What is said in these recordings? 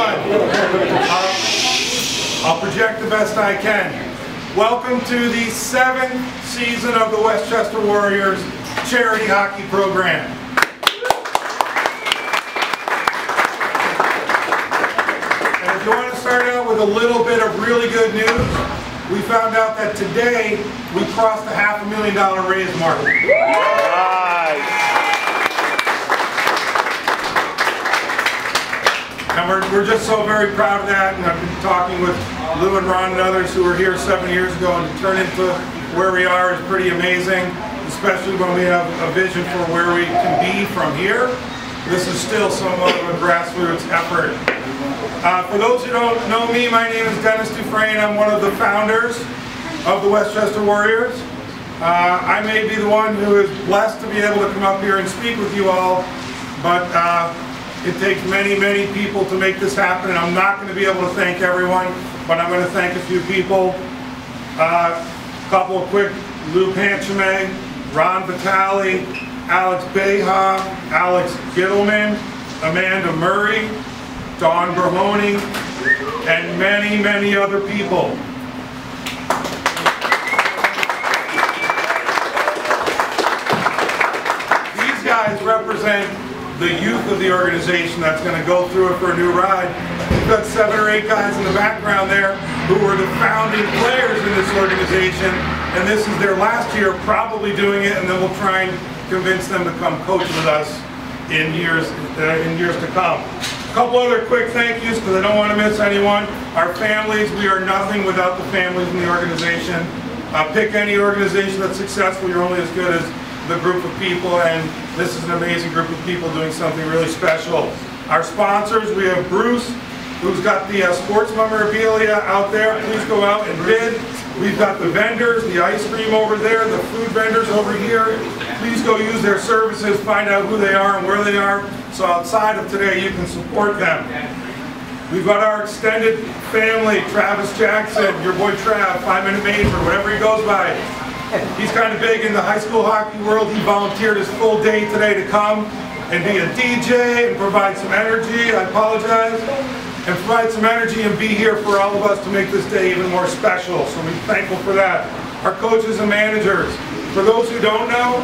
everyone. I'll project the best I can. Welcome to the 7th season of the Westchester Warriors charity hockey program. And if you want to start out with a little bit of really good news, we found out that today we crossed the $500,000 raise mark. And we're just so very proud of that, and I've been talking with Lou and Ron and others who were here 7 years ago, and to turn into where we are is pretty amazing, especially when we have a vision for where we can be from here. This is still somewhat of a grassroots effort. For those who don't know me, my name is Dennis Dufresne. I'm one of the founders of the Westchester Warriors. I may be the one who is blessed to be able to come up here and speak with you all, but it takes many, many people to make this happen, and I'm not going to be able to thank everyone, but I'm going to thank a few people. A couple of quick: Lou Panchame, Ron Vitale, Alex Beha, Alex Gittleman, Amanda Murray, Dawn Berhoney, and many, many other people. These guys represent the youth of the organization that's going to go through it for a new ride. We've got 7 or 8 guys in the background there who were the founding players in this organization, and this is their last year probably doing it, and then we'll try and convince them to come coach with us in years to come. A couple other quick thank yous because I don't want to miss anyone. Our families, we are nothing without the families in the organization. Pick any organization that's successful, you're only as good as the group of people, and this is an amazing group of people doing something really special. Our sponsors, we have Bruce, who's got the sports memorabilia out there. Please go out and bid. We've got the vendors, the ice cream over there, the food vendors over here. Please go use their services, find out who they are and where they are, so outside of today you can support them. We've got our extended family, Travis Jackson, your boy Trav, 5 Minute Major, whatever he goes by. He's kind of big in the high school hockey world. He volunteered his full day today to come and be a DJ and provide some energy. I apologize. And provide some energy and be here for all of us to make this day even more special. So we're thankful for that. Our coaches and managers. For those who don't know,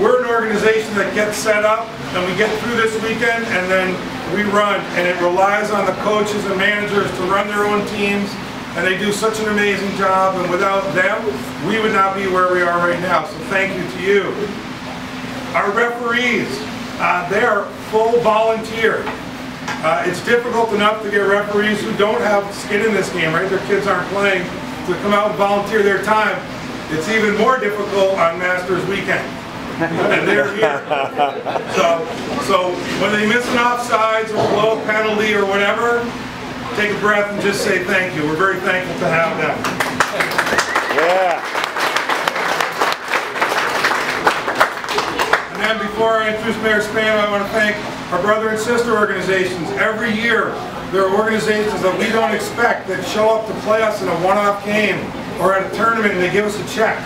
we're an organization that gets set up and we get through this weekend and then we run. And it relies on the coaches and managers to run their own teams. And they do such an amazing job, and without them, we would not be where we are right now. So thank you to you. Our referees, they are full volunteer. It's difficult enough to get referees who don't have skin in this game, right? Their kids aren't playing, to come out and volunteer their time. It's even more difficult on Masters Weekend. And they're here. So when they miss an offsides or blow a penalty or whatever, take a breath and just say thank you. We're very thankful to have them. Yeah. And then before I introduce Mayor Spano, I want to thank our brother and sister organizations. Every year, there are organizations that we don't expect that show up to play us in a one-off game or at a tournament and they give us a check.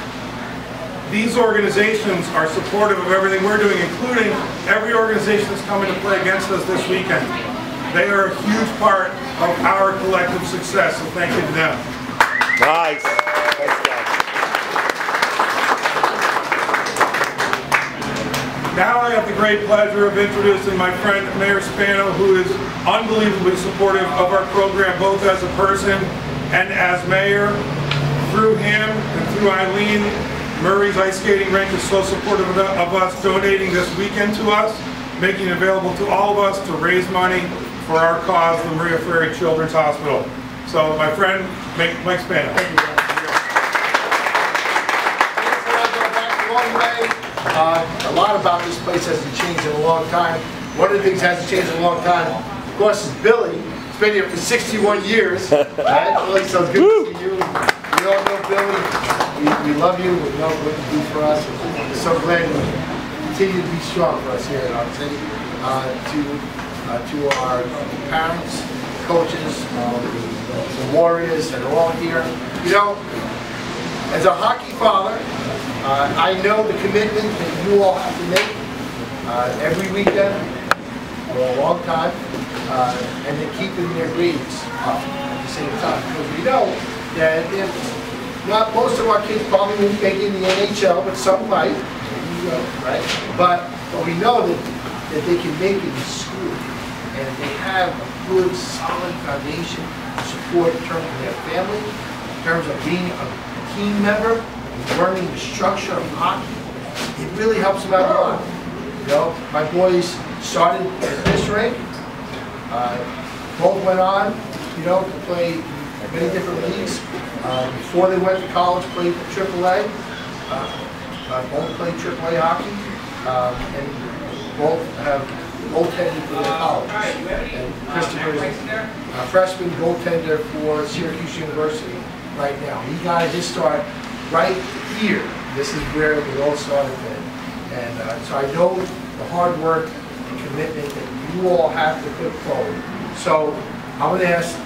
These organizations are supportive of everything we're doing, including every organization that's coming to play against us this weekend. They are a huge part of our collective success, so thank you to them. Nice. Thanks, guys. Now I have the great pleasure of introducing my friend Mayor Spano, who is unbelievably supportive of our program, both as a person and as mayor. Through him and through Eileen, Murray's Ice Skating Rink is so supportive of us, donating this weekend to us, making it available to all of us to raise money for our cause, the Maria Fareri Children's Hospital. So, my friend, Mike Spano. Thank you. A lot about this place hasn't changed in a long time. One of the things that hasn't changed in a long time, of course, is Billy. He's been here for 61 years. Right? Billy, so good to see you. We all know Billy. We love you. We know what you do for us. We're so glad you continue to be strong for us here at our city. To our parents, coaches, the Warriors that are all here. You know, as a hockey father, I know the commitment that you all have to make every weekend for a long time. and they're keeping their grades up at the same time. Because we know that not most of our kids probably won't make it in the NHL, but some might, right? But we know that they can make it in school, and they have a good, solid foundation of support in terms of their family, in terms of being a team member, learning the structure of hockey. It really helps them out a lot. You know, my boys started at this rink. Both went on, you know, to play many different leagues. Before they went to college, played AAA. Both played AAA hockey, and both have goaltended for their college. And Christopher's a freshman goaltender for Syracuse University right now. He got his start right here. This is where we all started then. And so I know the hard work and commitment that you all have to put forward. So I'm going to ask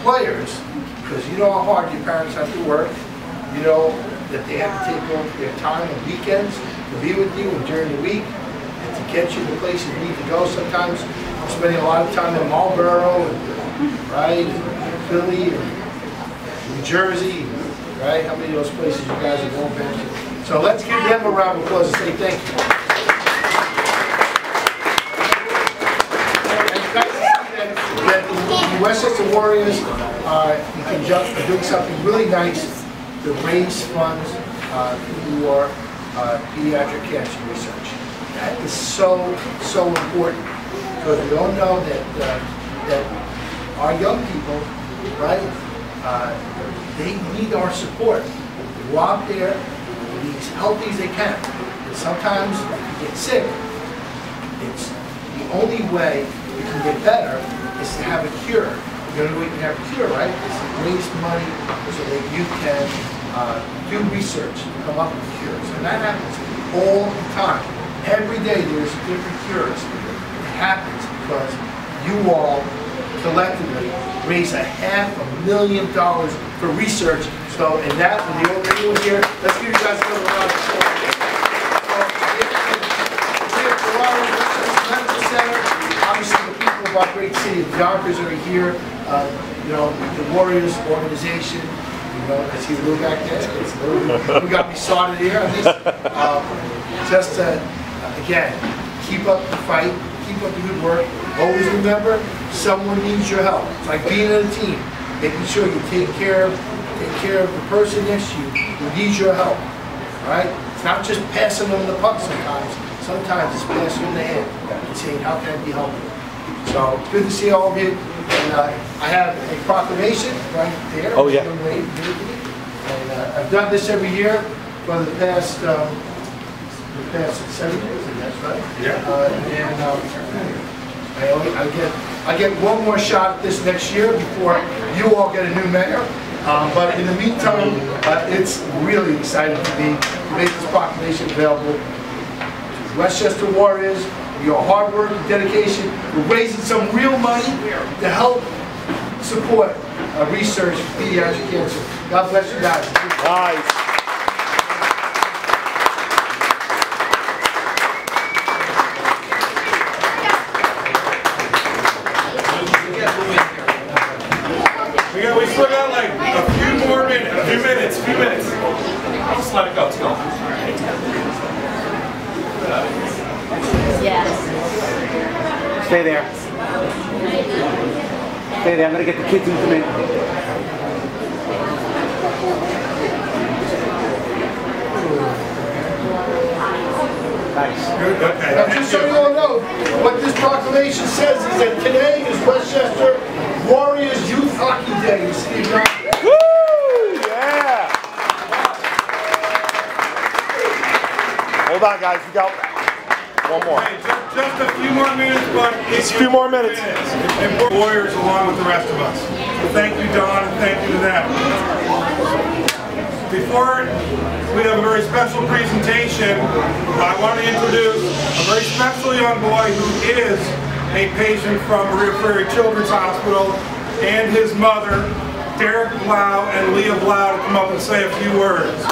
players, because you know how hard your parents have to work, you know that they have to take off their time on weekends to be with you and during the week and to get you to places you need to go. Sometimes I'm spending a lot of time in Marlboro, and, right, and Philly, and New Jersey, right? How many of those places you guys have all been to? So let's give them a round of applause and say thank you. The Westchester Warriors are doing something really nice to raise funds for pediatric cancer research. That is so important, because we all know that our young people, right, they need our support. They go out there, be as healthy as they can. And sometimes if you get sick, it's the only way you can get better is to have a cure. The only way you can have a cure, right, is to raise money so that you can do research to come up with cures. And that happens all the time. Every day there's different cures. It happens because you all collectively raise $500,000 for research. So, and that, when the old lady was here, let's give you guys another round of applause. Obviously, the people of our great city of Yonkers are here. You know, the Warriors organization. You know, I see a little back there. We got me started here on this. Just again, keep up the fight, keep up the good work. Always remember, someone needs your help. It's like being in a team, making sure you take care of the person next to you who needs your help. Right? It's not just passing them the puck sometimes. Sometimes it's passing them the hand and saying, how can I be helpful? So good to see all of you. And I have a proclamation right there. Oh yeah. And I've done this every year for the past 7 years. That's right. Yeah. I get one more shot at this next year before you all get a new mayor. But in the meantime, it's really exciting to me to make this proclamation available to Westchester Warriors. Your hard work and dedication, we're raising some real money to help support research for pediatric cancer. God bless you guys. Nice. We still got like a few more minutes. A few minutes. I'll just let it go. Let's go. Yes. Stay there. Stay there. I'm going to get the kids into me. Nice. Good. Okay. Now, just so you all know, what this proclamation says is that today is Westchester Warriors Youth Hockey Day. You see, Woo! Yeah. Hold on, guys. We got one more. Hey, just a few more minutes, but Just a few more minutes. And we're Warriors along with the rest of us. So thank you, Don, and thank you to them. Before we have a very special presentation, I want to introduce a very special young boy who is a patient from Fareri Children's Hospital, and his mother, Derek Blau and Leah Blau, to come up and say a few words.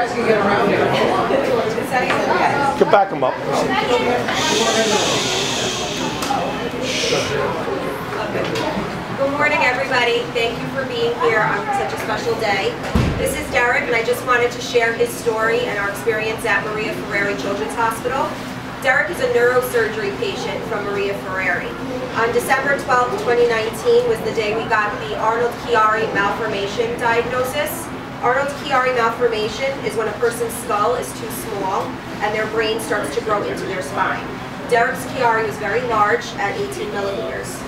guys can get around here. Can back them up. Good morning, everybody. Thank you for being here on such a special day. This is Derek, and I just wanted to share his story and our experience at Maria Fareri Children's Hospital. Derek is a neurosurgery patient from Maria Fareri. On December 12, 2019 was the day we got the Arnold-Chiari malformation diagnosis. Arnold-Chiari malformation is when a person's skull is too small and their brain starts to grow into their spine. Derek's Chiari was very large at 18 millimeters.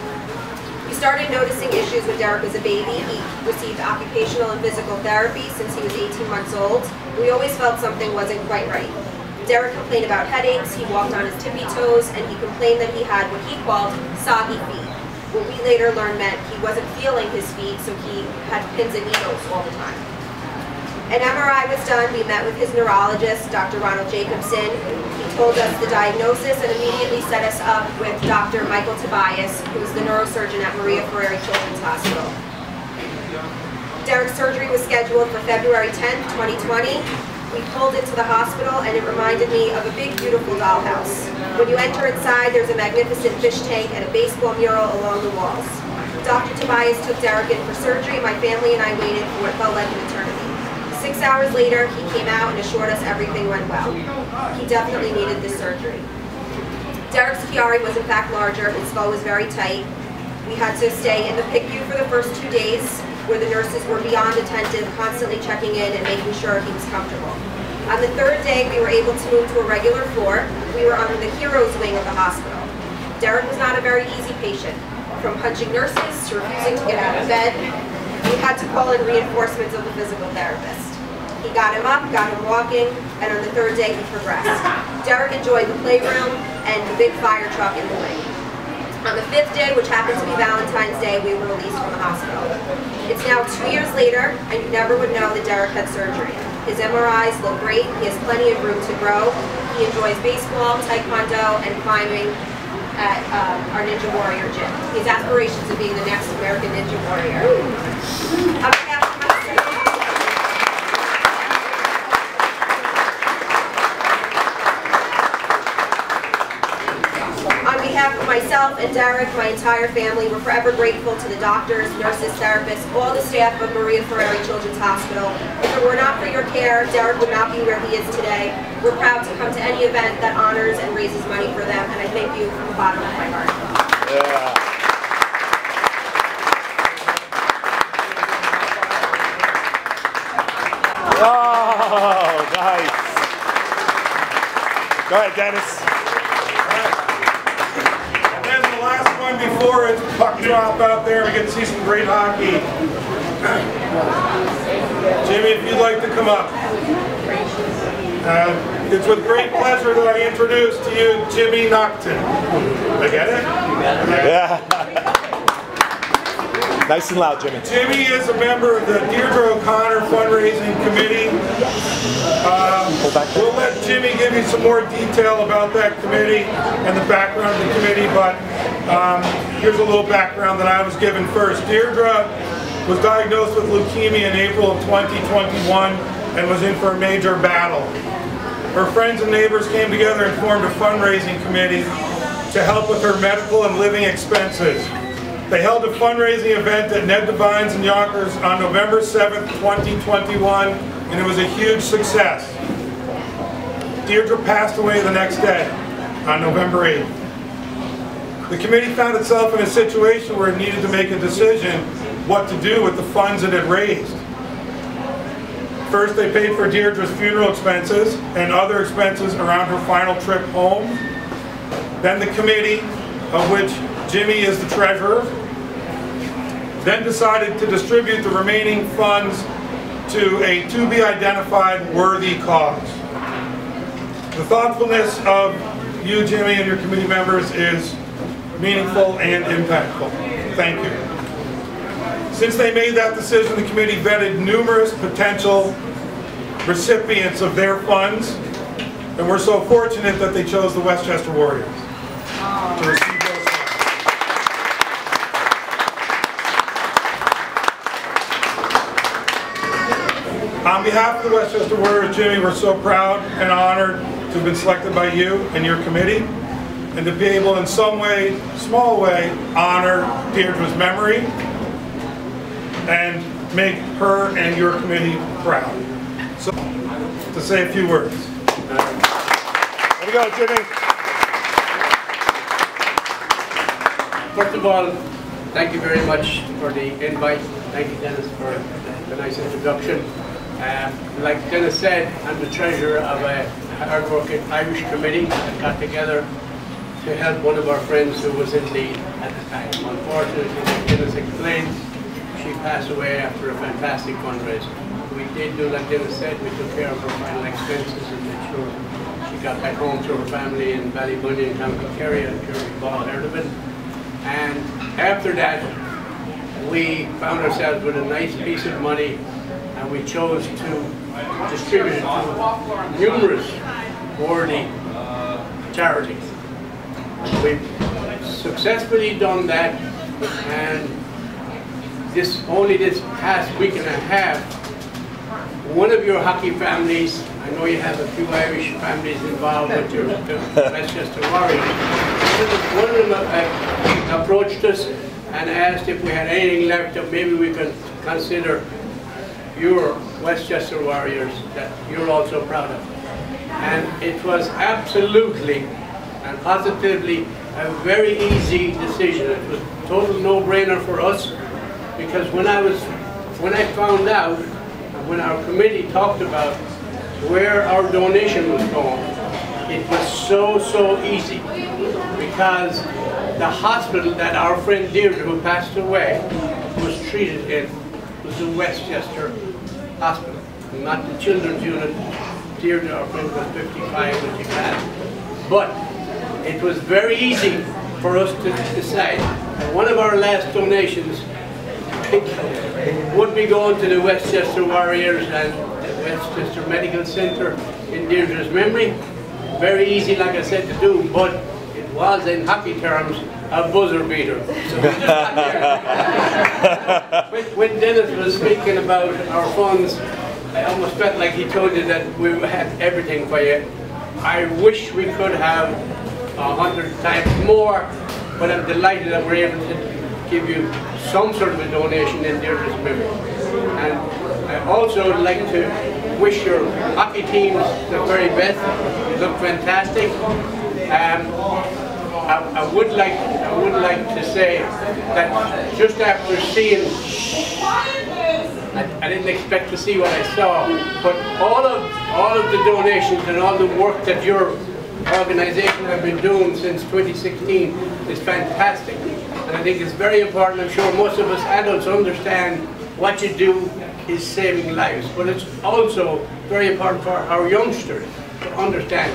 We started noticing issues when Derek was a baby. He received occupational and physical therapy since he was 18 months old. We always felt something wasn't quite right. Derek complained about headaches, he walked on his tippy toes, and he complained that he had what he called soggy feet. What we later learned meant he wasn't feeling his feet, so he had pins and needles all the time. An MRI was done. We met with his neurologist, Dr. Ronald Jacobson. He told us the diagnosis and immediately set us up with Dr. Michael Tobias, who is the neurosurgeon at Maria Fareri Children's Hospital. Derek's surgery was scheduled for February 10, 2020. We pulled into the hospital and it reminded me of a big, beautiful dollhouse. When you enter inside, there's a magnificent fish tank and a baseball mural along the walls. Dr. Tobias took Derek in for surgery. My family and I waited for what felt like an eternity. 6 hours later, he came out and assured us everything went well. He definitely needed this surgery. Derek's Chiari was in fact larger. His skull was very tight. We had to stay in the PICU for the first 2 days, where the nurses were beyond attentive, constantly checking in and making sure he was comfortable. On the 3rd day, we were able to move to a regular floor. We were under the heroes wing of the hospital. Derek was not a very easy patient. From punching nurses to refusing to get out of bed, we had to call in reinforcements of the physical therapist. He got him up, got him walking, and on the 3rd day he progressed. Derek enjoyed the playroom and the big fire truck in the wing. On the 5th day, which happened to be Valentine's Day, we were released from the hospital. It's now 2 years later, and you never would know that Derek had surgery. His MRIs look great, he has plenty of room to grow. He enjoys baseball, taekwondo, and climbing at our Ninja Warrior gym. He has aspirations of being the next American Ninja Warrior. On behalf of myself and Derek, my entire family, we're forever grateful to the doctors, nurses, therapists, all the staff of Maria Fareri Children's Hospital. If it were not for your care, Derek would not be where he is today. We're proud to come to any event that honors and raises money for them, and I thank you from the bottom of my heart. Yeah. Oh, nice. Go ahead, Dennis. Before it's puck drop out there, we get to see some great hockey. Jimmy, if you'd like to come up. It's with great pleasure that I introduce to you Jimmy Nocton. I get it? Yeah. Nice and loud, Jimmy. Jimmy is a member of the Deirdre O'Connor fundraising committee. We'll let Jimmy give you some more detail about that committee and the background of the committee, but here's a little background that I was given first. Deirdre was diagnosed with leukemia in April of 2021 and was in for a major battle. Her friends and neighbors came together and formed a fundraising committee to help with her medical and living expenses. They held a fundraising event at Ned Devine's in Yonkers on November 7th, 2021, and it was a huge success. Deirdre passed away the next day, on November 8th. The committee found itself in a situation where it needed to make a decision what to do with the funds it had raised. First, they paid for Deirdre's funeral expenses and other expenses around her final trip home. Then the committee, of which Jimmy is the treasurer, then decided to distribute the remaining funds to a to-be-identified worthy cause. The thoughtfulness of you, Jimmy, and your committee members is meaningful and impactful. Thank you. Since they made that decision, the committee vetted numerous potential recipients of their funds, and we're so fortunate that they chose the Westchester Warriors to receive those funds. On behalf of the Westchester Warriors, Jimmy, we're so proud and honored to have been selected by you and your committee, and to be able in some way, small way, honor Deirdre's memory and make her and your committee proud. So, to say a few words. There we go, Jimmy. First of all, thank you very much for the invite. Thank you, Dennis, for the nice introduction. Like Dennis said, I'm the treasurer of a hard-working Irish committee that got together to help one of our friends who was in need at the time. Unfortunately, as Dennis explained, she passed away after a fantastic fundraiser. We did do, like Dennis said, we took care of her final expenses and made sure she got back home to her family in Ballybunion, County Kerry, and sure we've all heard of it. And after that, we found ourselves with a nice piece of money, and we chose to distribute it to numerous worthy charities. We've successfully done that, and only this past week and a half, one of your hockey families, I know you have a few Irish families involved with your Westchester Warriors, one of them approached us and asked if we had anything left that maybe we could consider your Westchester Warriors that you're also proud of. And it was absolutely and positively a very easy decision. It was a total no-brainer for us, because when I found out, when our committee talked about where our donation was going, it was so easy, because the hospital that our friend Deirdre, who passed away, was treated in was the Westchester Hospital, not the children's unit. Deirdre, our friend, was 55 when she passed. But it was very easy for us to decide that one of our last donations would be going to the Westchester Warriors and the Westchester Medical Center in Deirdre's memory. Very easy, like I said, to do, but it was, in hockey terms, a buzzer beater. So we just got there. When Dennis was speaking about our funds, I almost felt like he told you that we had everything for you. I wish we could have 100 times more, but I'm delighted that we're able to give you some sort of a donation in Deirdre's memory. And I also would like to wish your hockey teams the very best. You look fantastic. I would like to say that just after seeing, I didn't expect to see what I saw, but all of the donations and all the work that your organization have been doing since 2016 is fantastic. And I think it's very important. I'm sure most of us adults understand what you do is saving lives, but it's also very important for our youngsters to understand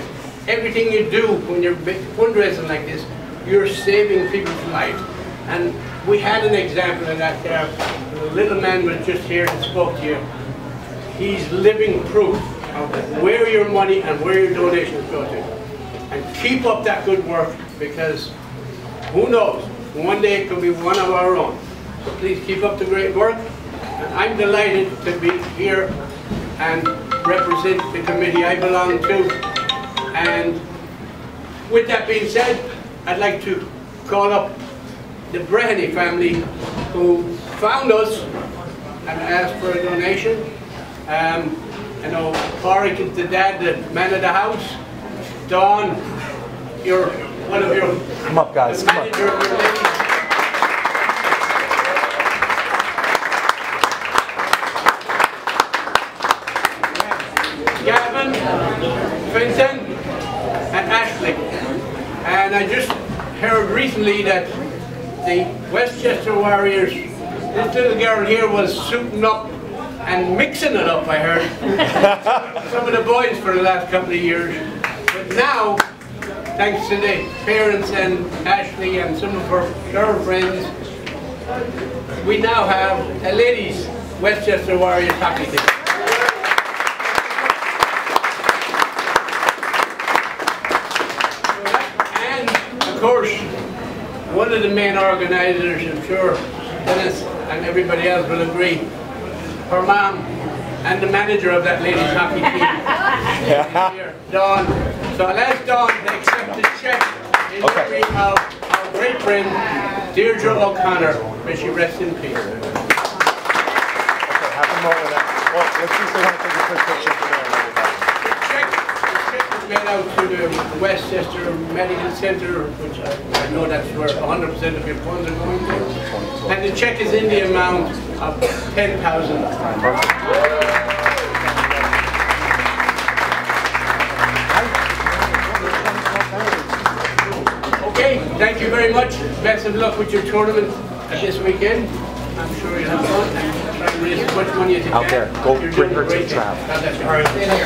everything you do when you're fundraising like this, you're saving people's lives. And we had an example of that there. The little man was just here and spoke to you. He's living proof of where your money and where your donations go to. And keep up that good work, because who knows, one day it could be one of our own. So please keep up the great work. And I'm delighted to be here and represent the committee I belong to. And with that being said, I'd like to call up the Breheny family, who found us and asked for a donation. I know Fareri is the dad, the man of the house. Dawn, you're one of your... Come up, guys. Come up. Gavin, Vincent, and Ashley. And I just heard recently that the Westchester Warriors, this little girl here was suiting up and mixing it up, I heard. Some of the boys for the last couple of years. But now, thanks to the parents and Ashley and some of her girlfriends, we now have a ladies' Westchester Warriors hockey team. And, of course, one of the main organizers, I'm sure Dennis and everybody else will agree, her mom, and the manager of that ladies hockey team. Here, Dawn. So I'll ask Dawn to accept the check in memory of our great friend, Deirdre O'Connor. May she rest in peace. Okay, have a moment. Well, let's see if they want to take a quick picture for there. The check was made out to the Westchester Medical Center, which I know that's where 100% of your funds are going to. And the check is in the amount of $10,000. Okay, thank you very much. Best of luck with your tournament this weekend. I'm sure you'll have fun and try to raise as much money as you can. Out there, go bring her to the trap. All right. Stay here.